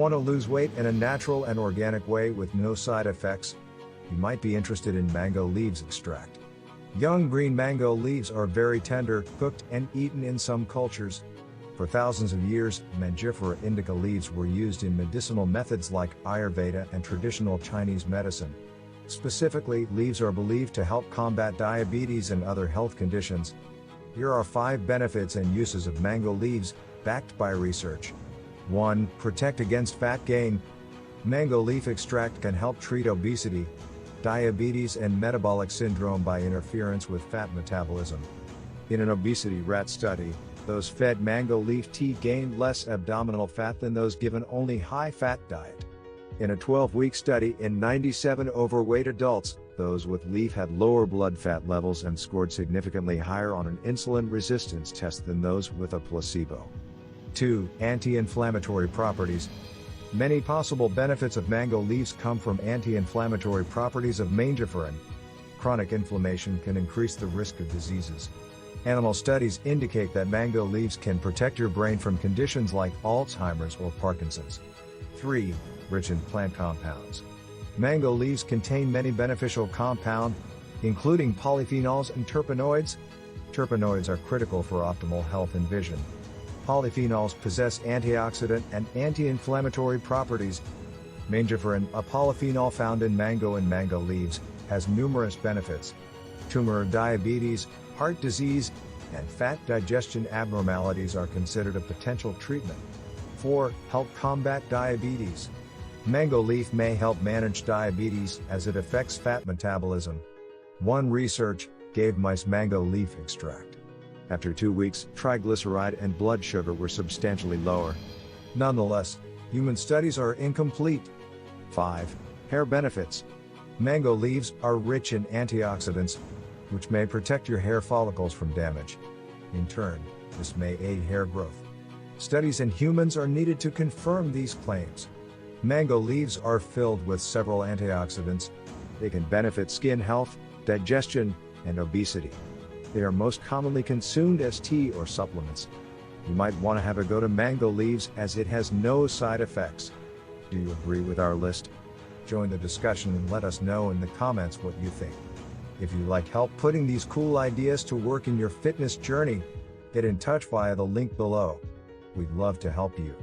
Want to lose weight in a natural and organic way with no side effects? You might be interested in mango leaves extract. Young green mango leaves are very tender, cooked, and eaten in some cultures. For thousands of years, Mangifera indica leaves were used in medicinal methods like Ayurveda and traditional Chinese medicine. Specifically, leaves are believed to help combat diabetes and other health conditions. Here are 5 benefits and uses of mango leaves, backed by research. 1. Protect against fat gain. Mango leaf extract can help treat obesity, diabetes, and metabolic syndrome by interference with fat metabolism. In an obesity rat study, those fed mango leaf tea gained less abdominal fat than those given only high-fat diet. In a 12-week study in 97 overweight adults, those with leaf had lower blood fat levels and scored significantly higher on an insulin resistance test than those with a placebo. 2. Anti-inflammatory properties. Many possible benefits of mango leaves come from anti-inflammatory properties of Mangifera. Chronic inflammation can increase the risk of diseases. Animal studies indicate that mango leaves can protect your brain from conditions like Alzheimer's or Parkinson's. 3. Rich in plant compounds. Mango leaves contain many beneficial compounds, including polyphenols and terpenoids. Terpenoids are critical for optimal health and vision. Polyphenols possess antioxidant and anti-inflammatory properties. Mangifera, a polyphenol found in mango and mango leaves, has numerous benefits. Tumor, diabetes, heart disease, and fat digestion abnormalities are considered a potential treatment. 4. Help combat diabetes. Mango leaf may help manage diabetes as it affects fat metabolism. One research gave mice mango leaf extract. After 2 weeks, triglyceride and blood sugar were substantially lower. Nonetheless, human studies are incomplete. 5. Hair benefits. Mango leaves are rich in antioxidants, which may protect your hair follicles from damage. In turn, this may aid hair growth. Studies in humans are needed to confirm these claims. Mango leaves are filled with several antioxidants. They can benefit skin health, digestion, and obesity. They are most commonly consumed as tea or supplements. You might want to have a go to mango leaves as it has no side effects. Do you agree with our list? Join the discussion and let us know in the comments what you think. If you like help putting these cool ideas to work in your fitness journey, get in touch via the link below. We'd love to help you.